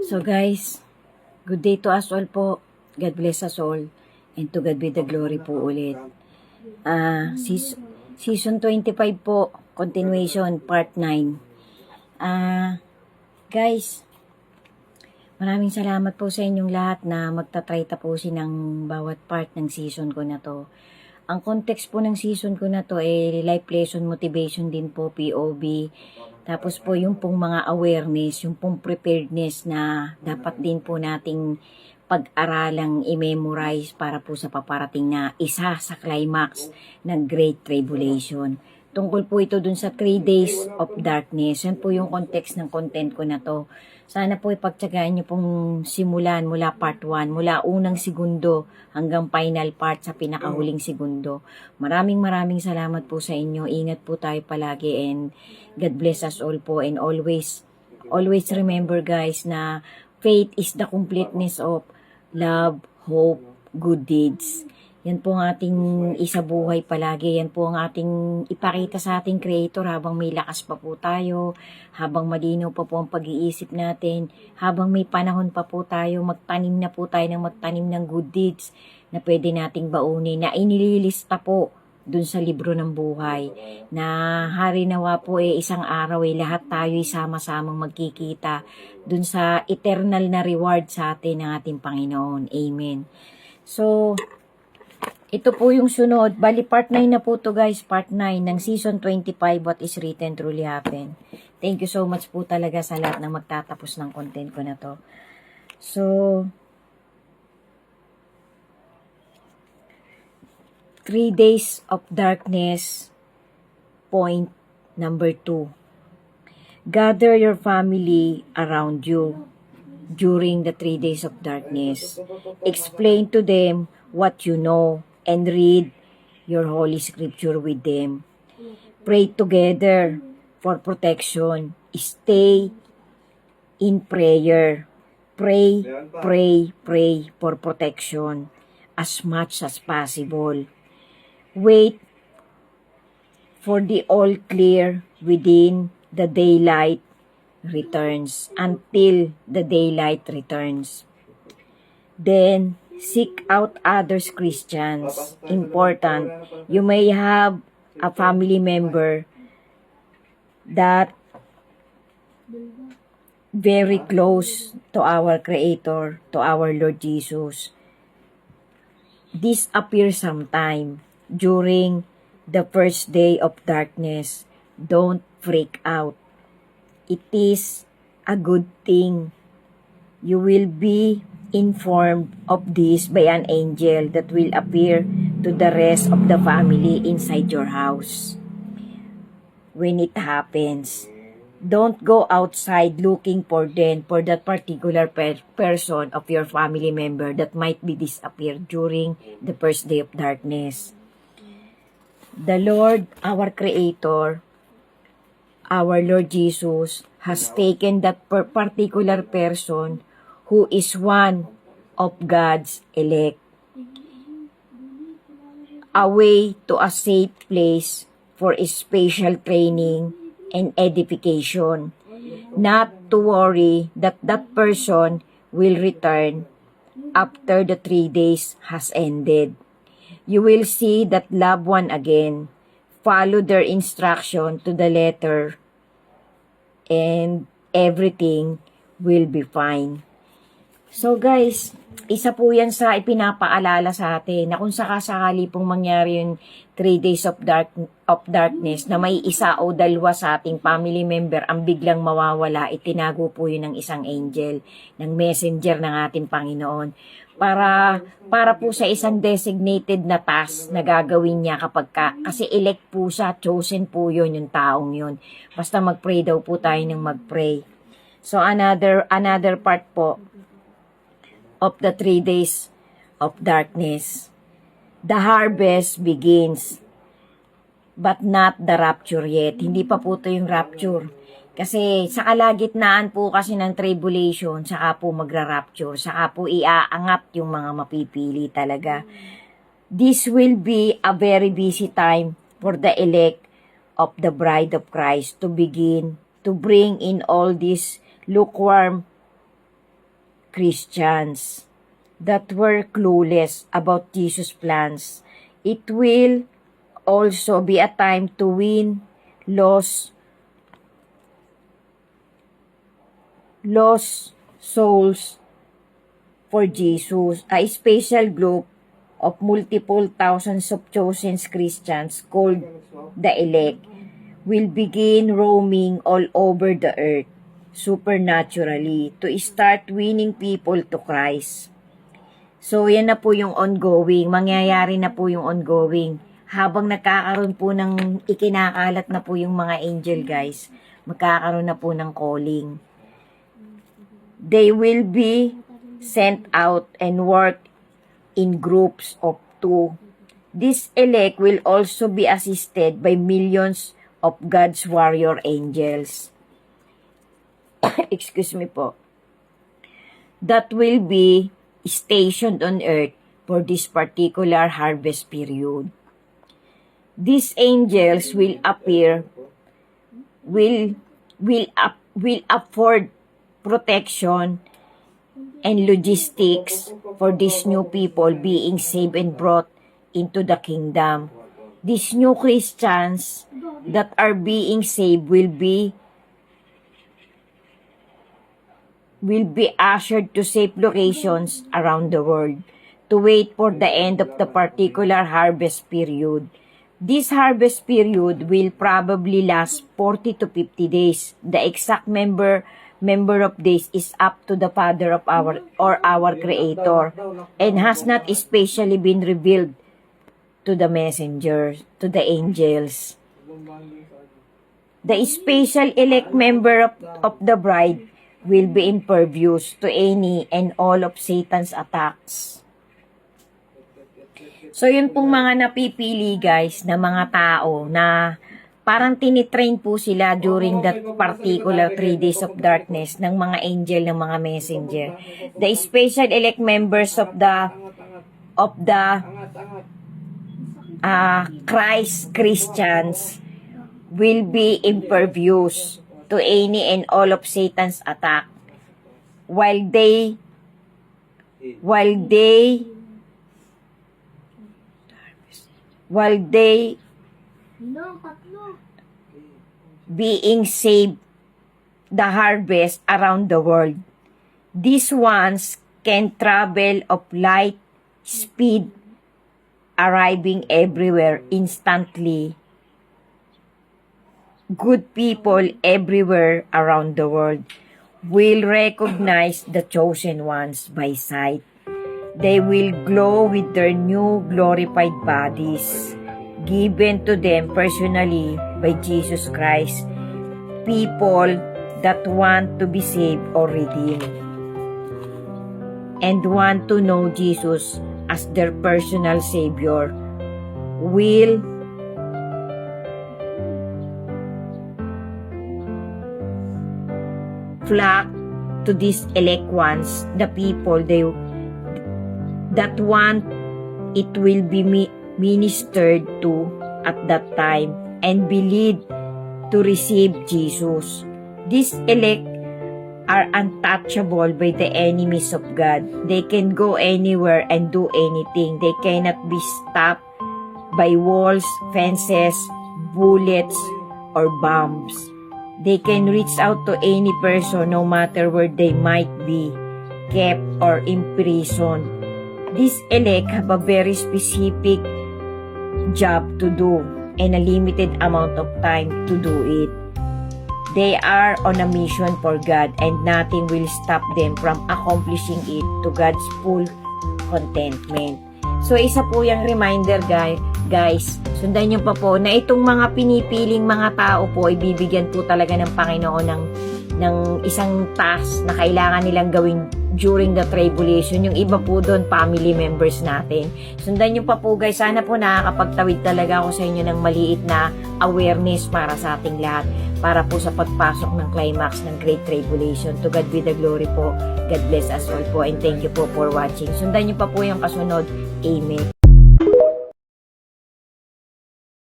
So guys, good day to us all po. God bless us all. And to God be the glory po ulit. Season 25 po, continuation, part 9. Guys, maraming salamat po sa inyong lahat na magtatry tapusin ng bawat part ng season ko na to. Ang context po ng season ko na to ay life lesson motivation din po, POV. Tapos po yung pong mga awareness, yung pong preparedness na dapat din po nating pag-aralang i-memorize para po sa paparating na isa sa climax ng Great Tribulation. Tungkol po ito dun sa 3 days of darkness. Yan po yung context ng content ko na to. Sana po ipagtsagaan nyo pong simulan mula part 1, mula unang segundo hanggang final part sa pinakahuling segundo. Maraming salamat po sa inyo. Ingat po tayo palagi and God bless us all po, and always remember guys na faith is the completeness of love, hope, good deeds. Yan po ang ating isabuhay palagi. Yan po ang ating ipakita sa ating Creator habang may lakas pa po tayo, habang malinaw pa po ang pag-iisip natin, habang may panahon pa po tayo, magtanim na po tayo ng magtanim ng good deeds na pwede nating baunin, na inililista po dun sa libro ng buhay, na hari nawa po isang araw lahat tayo sama-samang magkikita dun sa eternal na reward sa atin ng ating Panginoon. Amen. So, ito po yung sunod. Bali, part 9 na po to guys. Part 9 ng season 25, What is Written Truly Happen. Thank you so much po talaga sa lahat ng magtatapos ng content ko na to. So, Three Days of Darkness, point number 2. Gather your family around you during the 3 days of darkness. Explain to them what you know and read your holy scripture with them. Pray together for protection. Stay in prayer. Pray for protection as much as possible. Wait for the all clear within the daylight returns, until the daylight returns. Then, seek out others Christians. Important, you may have a family member that very close to our Creator, to our Lord Jesus, disappear sometime during the first day of darkness. Don't freak out. It is a good thing. You will be informed of this by an angel that will appear to the rest of the family inside your house. When it happens, don't go outside looking for that particular person of your family member that might be disappeared during the first day of darkness. The Lord, our Creator, our Lord Jesus, has taken that particular person who is one of God's elect away to a safe place for a special training and edification. Not to worry that that person will return after the 3 days has ended. You will see that loved one again. Follow their instruction to the letter and everything will be fine. So guys, isa po yan sa ipinapaalala sa atin na kung sakasakali pong mangyari yung 3 days of darkness na may isa o dalawa sa ating family member ang biglang mawawala, itinago po yun ng isang angel, ng messenger ng ating Panginoon. Para po sa isang designated na task na gagawin niya kasi elect po siya, chosen po yun yung taong yun. Basta mag-pray daw po tayo ng mag-pray. So another part po of the 3 days of darkness. The harvest begins, but not the rapture yet. Hindi pa po ito yung rapture. Kasi sa kalagitnaan po kasi ng tribulation, saka po magra-rapture, saka po iaangat yung mga mapipili talaga. This will be a very busy time for the elect of the bride of Christ to begin to bring in all these lukewarm Christians that were clueless about Jesus' plans. It will also be a time to win lost souls for Jesus. A special group of multiple thousands of chosen Christians called the elect will begin roaming all over the earth supernaturally to start winning people to Christ. So, yan na po yung ongoing. Mangyayari na po yung ongoing. Habang nagkakaroon po ng ikinakalat na po yung mga angel, guys, magkakaroon na po ng calling. They will be sent out and work in groups of 2. This elect will also be assisted by millions of God's warrior angels. Excuse me po. That will be stationed on earth for this particular harvest period. These angels will afford protection and logistics for these new people being saved and brought into the kingdom. These new Christians that are being saved will be ushered to safe locations around the world to wait for the end of the particular harvest period. This harvest period will probably last 40 to 50 days. The exact number of days is up to the Father of our Creator, and has not especially been revealed to the messengers, to the angels. The special elect member of the bride will be impervious to any and all of Satan's attacks. So, yun pong mga napipili, guys, na mga tao na parang tinitrain po sila during that particular 3 days of darkness ng mga angel, ng mga messenger. The special elect members of the Christ Christians will be impervious to any and all of Satan's attack while they being saved the harvest around the world. These ones can travel of light speed, arriving everywhere instantly. Good people everywhere around the world will recognize the chosen ones by sight. They will glow with their new glorified bodies, given to them personally by Jesus Christ, people that want to be saved or redeemed and want to know Jesus as their personal Savior will flock to these elect ones, the people that want it will be ministered to at that time and believe to receive Jesus. These elect are untouchable by the enemies of God. They can go anywhere and do anything. They cannot be stopped by walls, fences, bullets, or bombs. They can reach out to any person no matter where they might be kept or imprisoned. These elect have a very specific job to do and a limited amount of time to do it. They are on a mission for God and nothing will stop them from accomplishing it to God's full contentment. So, isa po yung reminder, guys, sundan nyo pa po na itong mga pinipiling mga tao po ay bibigyan po talaga ng Panginoon ng isang task na kailangan nilang gawin during the tribulation. Yung iba po doon, family members natin. Sundan nyo pa po, guys. Sana po nakakapagtawid talaga ako sa inyo ng maliit na awareness para sa ating lahat, para po sa pagpasok ng climax ng Great Tribulation. To God be the glory po. God bless us all po, and thank you po for watching. Sundan nyo pa po yung kasunod. Amen.